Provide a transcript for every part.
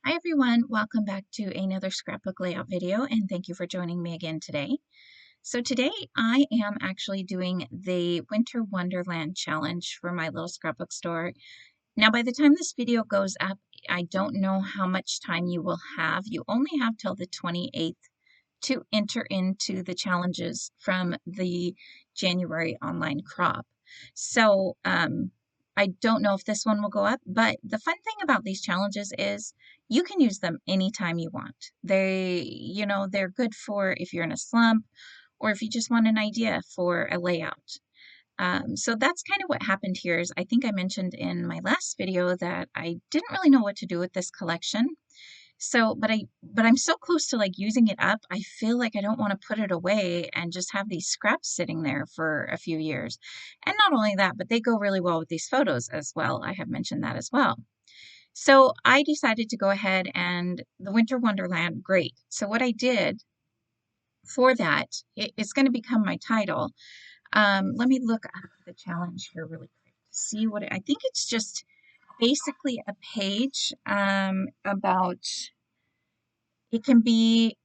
Hi everyone, welcome back to another scrapbook layout video and thank you for joining me again today. So today I am actually doing the Winter Wonderland challenge for my little scrapbook store. Now by the time this video goes up, I don't know how much time you will have. You only have till the 28th to enter into the challenges from the January online crop. So I don't know if this one will go up, but the fun thing about these challenges is you can use them anytime you want. They're good for if you're in a slump or if you just want an idea for a layout. So that's kind of what happened here is I think I mentioned in my last video that I didn't really know what to do with this collection. So, but I'm so close to like using it up, I feel like I don't want to put it away and just have these scraps sitting there for a few years. And not only that, but they go really well with these photos as well. I have mentioned that as well. So I decided to go ahead and the Winter Wonderland, great. So what I did for that, it's going to become my title. Let me look at the challenge here really quick to see what I think it's just basically a page about. It can be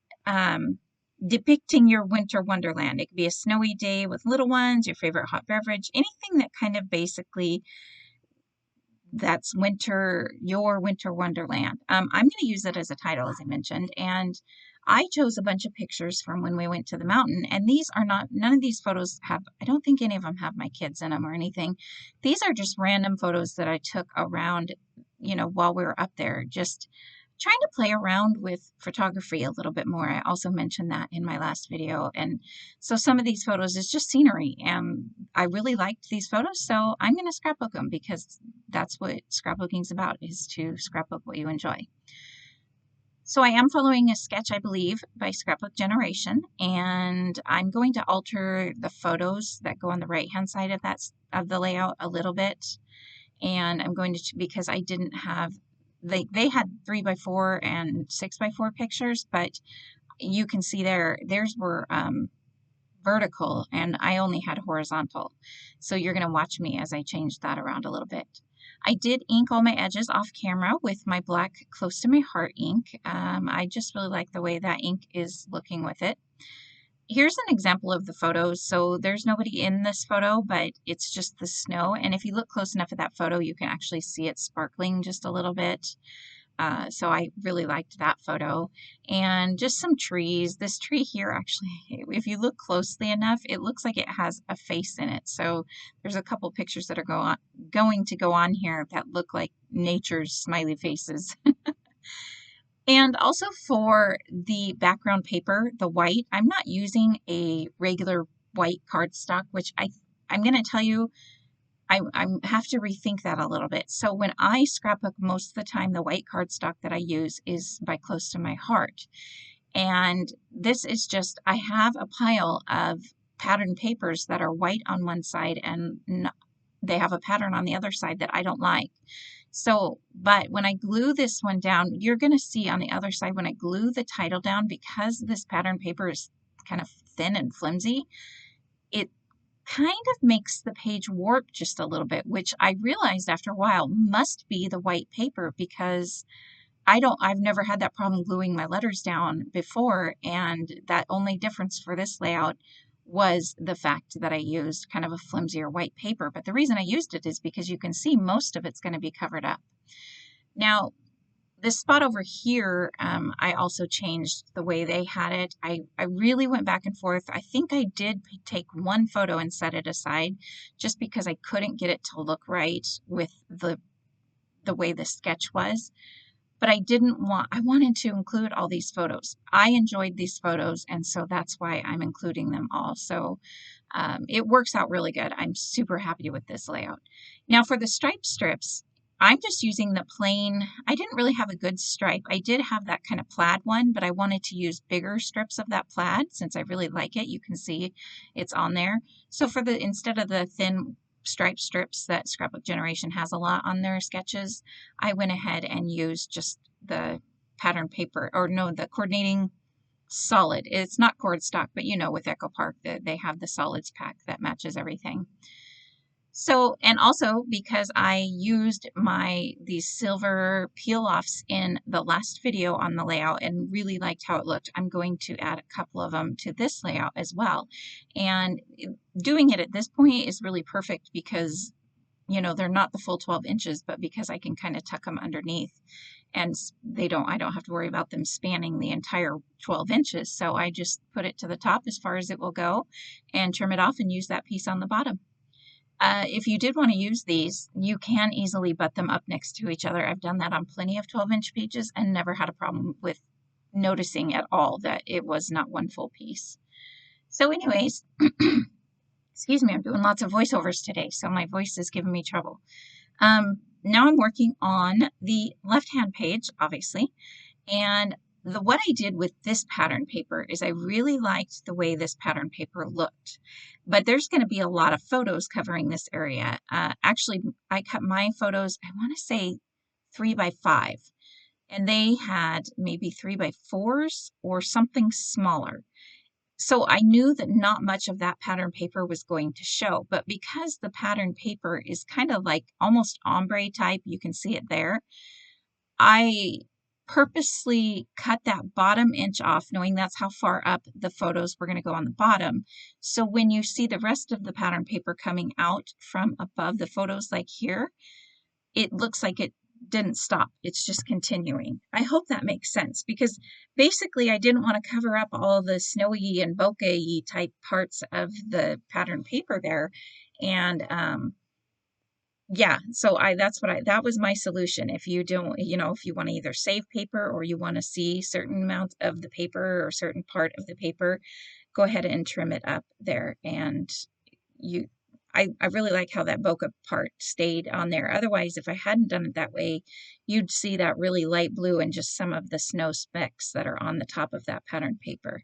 depicting your winter wonderland. It could be a snowy day with little ones, your favorite hot beverage, anything that kind of basically that's winter, your winter wonderland. I'm going to use it as a title, as I mentioned, and I chose a bunch of pictures from when we went to the mountain, and these are not, none of these photos have, I don't think any of them have my kids in them or anything. These are just random photos that I took around, while we were up there, just trying to play around with photography a little bit more. I also mentioned that in my last video. And so some of these photos is just scenery. And I really liked these photos, so I'm going to scrapbook them because that's what scrapbooking is about, is to scrapbook what you enjoy. So I am following a sketch, I believe, by Scrapbook Generation, and I'm going to alter the photos that go on the right-hand side of the layout a little bit. And I'm going to, because I didn't have, they had 3x4 and 6x4 pictures, but you can see theirs were vertical and I only had horizontal. So you're going to watch me as I change that around a little bit. I did ink all my edges off camera with my black Close to My Heart ink. I just really like the way that ink is looking with it. Here's an example of the photos. So there's nobody in this photo, but it's just the snow. And if you look close enough at that photo, you can actually see it sparkling just a little bit. So I really liked that photo. And just some trees. This tree here, actually, if you look closely enough, it looks like it has a face in it. So there's a couple pictures that are going to go on here that look like nature's smiley faces. And also for the background paper, the white, I'm not using a regular white cardstock, which I'm going to tell you, I have to rethink that a little bit. So when I scrapbook, most of the time, the white cardstock that I use is by Close to My Heart. And this is just, I have a pile of patterned papers that are white on one side and they have a pattern on the other side that I don't like. So, but when I glue this one down, you're going to see on the other side, when I glue the title down, because this pattern paper is kind of thin and flimsy, it kind of makes the page warp just a little bit, which I realized after a while must be the white paper, because I've never had that problem gluing my letters down before. And that only difference for this layout was the fact that I used kind of a flimsier white paper. But the reason I used it is because you can see most of it's going to be covered up. Now, this spot over here, I also changed the way they had it. I really went back and forth. I think I did take one photo and set it aside just because I couldn't get it to look right with the way the sketch was. But I wanted to include all these photos. I enjoyed these photos, and so that's why I'm including them all. So it works out really good. I'm super happy with this layout. Now for the stripe strips, I'm just using the plain, I didn't really have a good stripe. I did have that kind of plaid one, but I wanted to use bigger strips of that plaid since I really like it. You can see it's on there. So instead of the thin stripe strips that Scrapbook Generation has a lot on their sketches, I went ahead and used just the pattern paper, or no, the coordinating solid. It's not cord stock, but with Echo Park, they have the solids pack that matches everything. So, and also because I used these silver peel-offs in the last video on the layout and really liked how it looked, I'm going to add a couple of them to this layout as well. And doing it at this point is really perfect because, you know, they're not the full 12 inches, but because I can kind of tuck them underneath and I don't have to worry about them spanning the entire 12 inches. So I just put it to the top as far as it will go and trim it off and use that piece on the bottom. If you did want to use these, you can easily butt them up next to each other. I've done that on plenty of 12-inch pages and never had a problem with noticing at all that it was not one full piece. So anyways, excuse me, I'm doing lots of voiceovers today, so my voice is giving me trouble. Now I'm working on the left-hand page, obviously, and what I did with this pattern paper is I really liked the way this pattern paper looked, but there's going to be a lot of photos covering this area. Actually, I cut my photos, I want to say 3 by 5, and they had maybe 3 by 4s or something smaller. So I knew that not much of that pattern paper was going to show, but because the pattern paper is kind of like almost ombre type, you can see it there, I purposely cut that bottom inch off, knowing that's how far up the photos were going to go on the bottom. So when you see the rest of the pattern paper coming out from above the photos like here, it looks like it didn't stop. It's just continuing. I hope that makes sense because basically I didn't want to cover up all the snowy and bokeh type parts of the pattern paper there. And yeah, so that was my solution. If you don't, you know, if you want to either save paper or you want to see certain amount of the paper or certain part of the paper, go ahead and trim it up there. And I really like how that bokeh part stayed on there. Otherwise, if I hadn't done it that way, you'd see that really light blue and just some of the snow specks that are on the top of that pattern paper.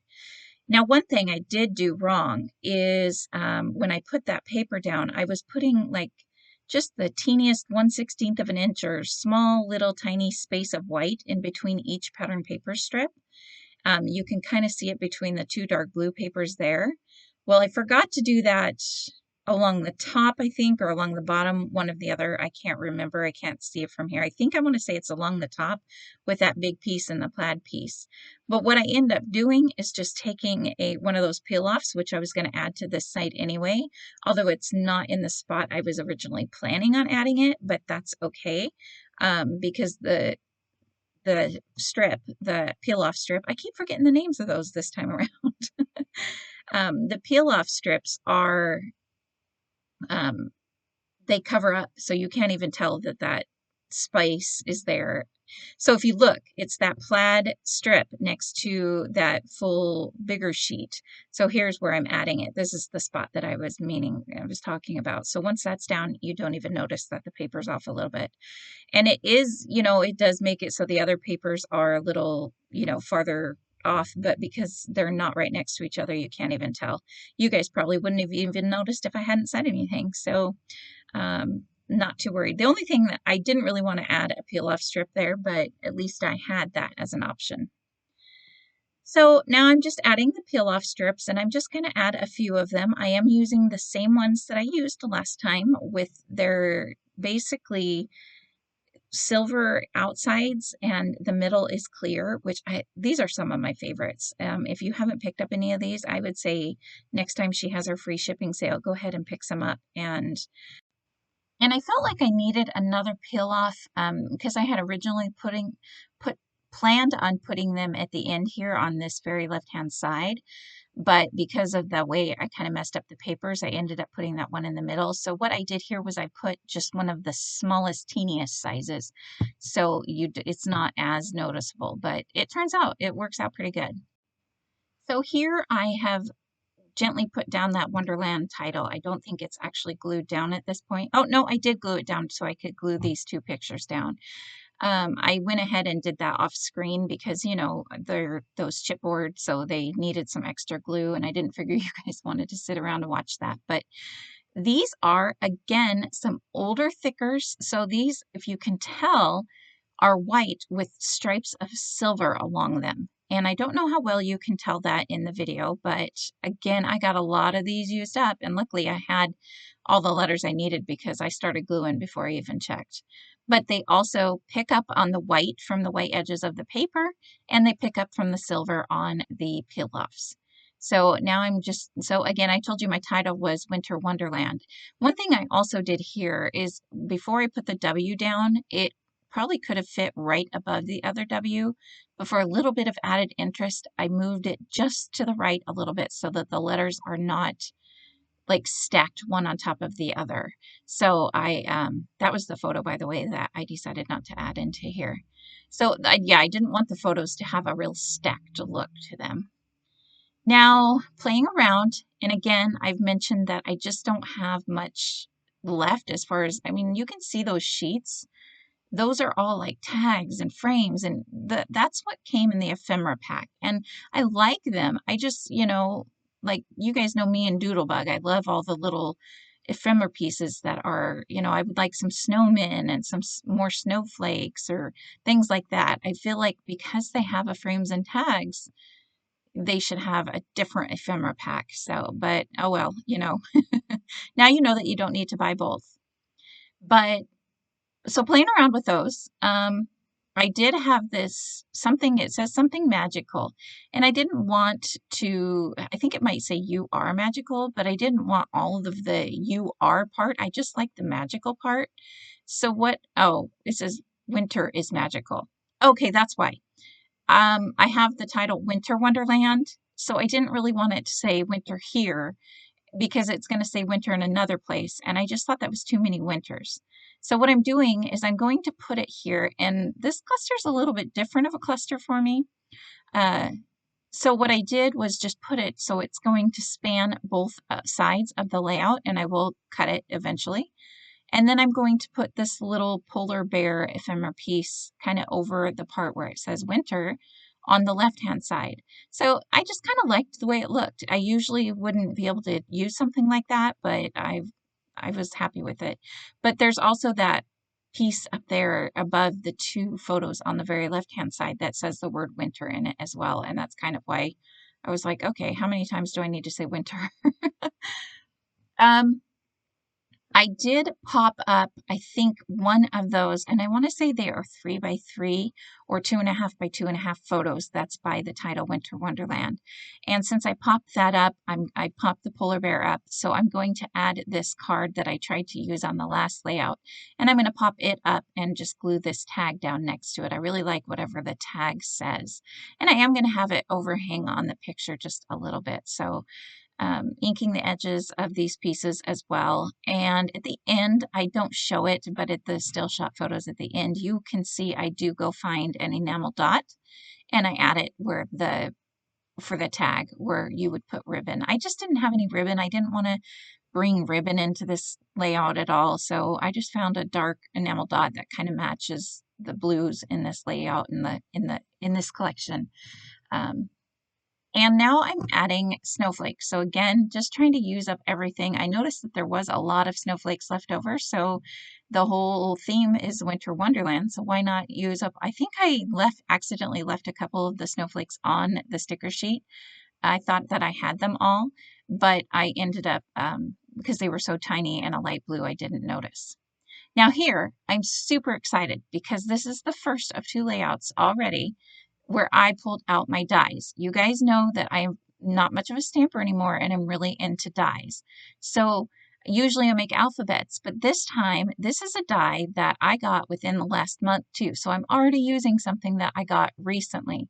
Now, one thing I did do wrong is when I put that paper down, I was putting like just the teeniest 1/16 of an inch or small little tiny space of white in between each pattern paper strip. You can kind of see it between the two dark blue papers there. Well, I forgot to do that along the top, I think, or along the bottom, one of the other. I can't remember. I can't see it from here. I think I want to say it's along the top with that big piece and the plaid piece. But what I end up doing is just taking one of those peel-offs, which I was going to add to this side anyway, although it's not in the spot I was originally planning on adding it, but that's okay because the strip, the peel-off strip, I keep forgetting the names of those this time around. The peel-off strips are they cover up, so you can't even tell that that spice is there. So if you look, it's that plaid strip next to that full bigger sheet. So here's where I'm adding it. This is the spot that I was talking about. So once that's down, you don't even notice that the paper's off a little bit. And it is, you know, it does make it so the other papers are a little, you know, farther off, but because they're not right next to each other, you can't even tell. You guys probably wouldn't have even noticed if I hadn't said anything. So not too worried. The only thing that I didn't really want to add a peel-off strip there, but at least I had that as an option. So now I'm just adding the peel-off strips, and I'm just going to add a few of them. I am using the same ones that I used last time with their basically silver outsides and the middle is clear, which these are some of my favorites. If you haven't picked up any of these, I would say next time she has her free shipping sale, go ahead and pick some up. And I felt like I needed another peel off because I had originally planned on putting them at the end here on this very left-hand side. But because of the way I kind of messed up the papers, I ended up putting that one in the middle. So what I did here was I put just one of the smallest, teeniest sizes. So it's not as noticeable, but it turns out it works out pretty good. So here I have gently put down that Wonderland title. I don't think it's actually glued down at this point. Oh, no, I did glue it down so I could glue these two pictures down. I went ahead and did that off screen because, you know, they're those chipboard, so they needed some extra glue, and I didn't figure you guys wanted to sit around and watch that. But these are, again, some older thickers. So these, if you can tell, are white with stripes of silver along them. And I don't know how well you can tell that in the video, but again, I got a lot of these used up, and luckily I had all the letters I needed because I started gluing before I even checked. But they also pick up on the white from the white edges of the paper, and they pick up from the silver on the peel-offs. So now so again, I told you my title was Winter Wonderland. One thing I also did here is before I put the W down, it probably could have fit right above the other W, but for a little bit of added interest, I moved it just to the right a little bit so that the letters are not like stacked one on top of the other. So that was the photo, by the way, that I decided not to add into here. So yeah, I didn't want the photos to have a real stacked look to them. Now, playing around, and again, I've mentioned that I just don't have much left as far as, I mean, you can see those sheets. Those are all like tags and frames, and that's what came in the ephemera pack. And I like them. I just, like you guys know me and Doodlebug. I love all the little ephemera pieces that are, I would like some snowmen and some more snowflakes or things like that. I feel like because they have a frames and tags, they should have a different ephemera pack. So, but oh well, now you know that you don't need to buy both. But so playing around with those, I did have this something, it says something magical, and I didn't want to, I think it might say you are magical, but I didn't want all of the you are part. I just like the magical part. So it says winter is magical. Okay, that's why. I have the title Winter Wonderland, so I didn't really want it to say winter here because it's going to say winter in another place, and I just thought that was too many winters. So what I'm doing is I'm going to put it here, and this cluster is a little bit different of a cluster for me. So what I did was just put it so it's going to span both sides of the layout, and I will cut it eventually. And then I'm going to put this little polar bear ephemera piece kind of over the part where it says winter on the left-hand side. So I just kind of liked the way it looked. I usually wouldn't be able to use something like that, but I was happy with it. But there's also that piece up there above the two photos on the very left-hand side that says the word winter in it as well. And that's kind of why I was like, okay, how many times do I need to say winter? I did pop up, I think, one of those, and I want to say they are 3x3 or 2.5 by 2.5 photos. That's by the title Winter Wonderland. And since I popped that up, I popped the polar bear up, so I'm going to add this card that I tried to use on the last layout, and I'm going to pop it up and just glue this tag down next to it. I really like whatever the tag says. And I am going to have it overhang on the picture just a little bit, so inking the edges of these pieces as well. And at the end, I don't show it, but at the still shot photos at the end, you can see I do go find an enamel dot and I add it for the tag where you would put ribbon. I just didn't have any ribbon. I didn't want to bring ribbon into this layout at all. So I just found a dark enamel dot that kind of matches the blues in this layout in this collection. And now I'm adding snowflakes. So again, just trying to use up everything. I noticed that there was a lot of snowflakes left over, so the whole theme is Winter Wonderland, so why not use up, I think I accidentally left a couple of the snowflakes on the sticker sheet. I thought that I had them all, but I ended up, because they were so tiny and a light blue, I didn't notice. Now here, I'm super excited because this is the first of two layouts already where I pulled out my dies. You guys know that I'm not much of a stamper anymore and I'm really into dies. So usually I make alphabets, but this time, this is a die that I got within the last month too. So I'm already using something that I got recently.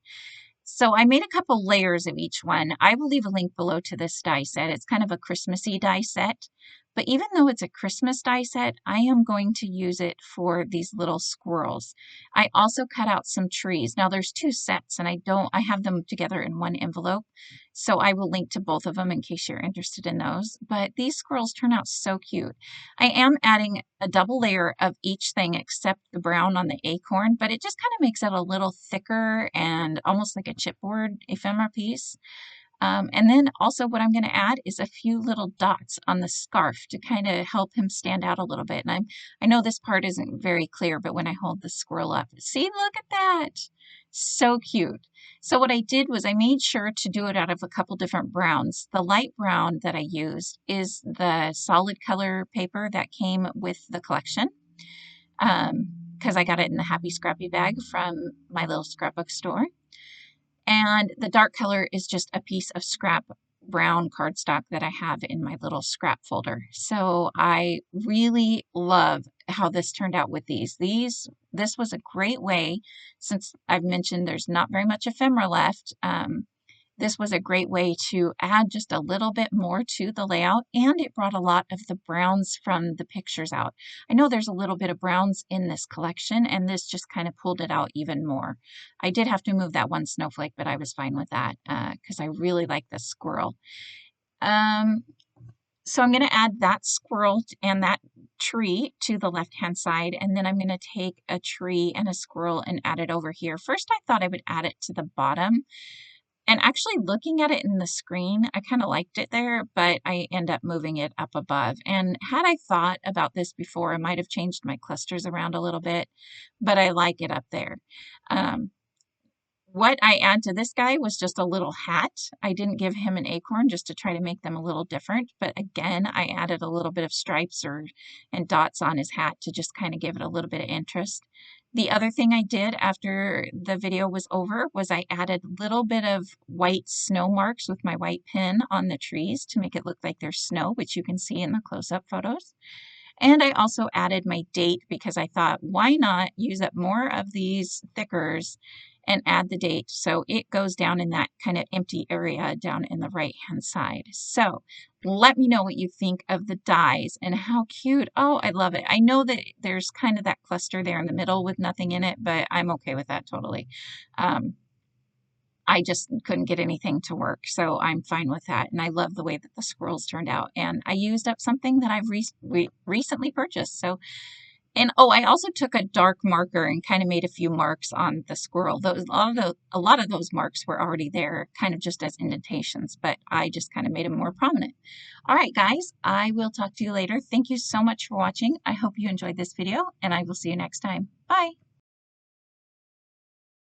So I made a couple layers of each one. I will leave a link below to this die set. It's kind of a Christmassy die set. But even though it's a Christmas die set, I am going to use it for these little squirrels. I also cut out some trees. Now there's two sets and I have them together in one envelope. So I will link to both of them in case you're interested in those. But these squirrels turn out so cute. I am adding a double layer of each thing except the brown on the acorn, but it just kind of makes it a little thicker and almost like a chipboard ephemera piece. And then also what I'm going to add is a few little dots on the scarf to kind of help him stand out a little bit. And I know this part isn't very clear, but when I hold the squirrel up, see, look at that. So cute. So what I did was I made sure to do it out of a couple different browns. The light brown that I used is the solid color paper that came with the collection, because I got it in the Happy Scrappy bag from my little scrapbook store. And the dark color is just a piece of scrap brown cardstock that I have in my little scrap folder. So I really love how this turned out with these. This was a great way, since I've mentioned there's not very much ephemera left. This was a great way to add just a little bit more to the layout, and it brought a lot of the browns from the pictures out. I know there's a little bit of browns in this collection, and this just kind of pulled it out even more. I did have to move that one snowflake, but I was fine with that because I really like the squirrel. So I'm going to add that squirrel and that tree to the left-hand side, and then I'm going to take a tree and a squirrel and add it over here. First, I thought I would add it to the bottom. And actually looking at it in the screen, I kind of liked it there, but I end up moving it up above. And had I thought about this before, I might have changed my clusters around a little bit, but I like it up there. What I add to this guy was just a little hat. I didn't give him an acorn just to try to make them a little different, but again, I added a little bit of stripes and dots on his hat to just kind of give it a little bit of interest. The other thing I did after the video was over was I added a little bit of white snow marks with my white pen on the trees to make it look like there's snow, which you can see in the close-up photos. And I also added my date because I thought, why not use up more of these thickers and add the date so it goes down in that kind of empty area down in the right-hand side. So let me know what you think of the dies and how cute. Oh, I love it. I know that there's kind of that cluster there in the middle with nothing in it, but I'm okay with that totally. I just couldn't get anything to work, so I'm fine with that. And I love the way that the squirrels turned out. And I used up something that I've recently purchased. So, and oh, I also took a dark marker and kind of made a few marks on the squirrel. A lot of those marks were already there, kind of just as indentations, but I just kind of made them more prominent. All right, guys, I will talk to you later. Thank you so much for watching. I hope you enjoyed this video, and I will see you next time. Bye.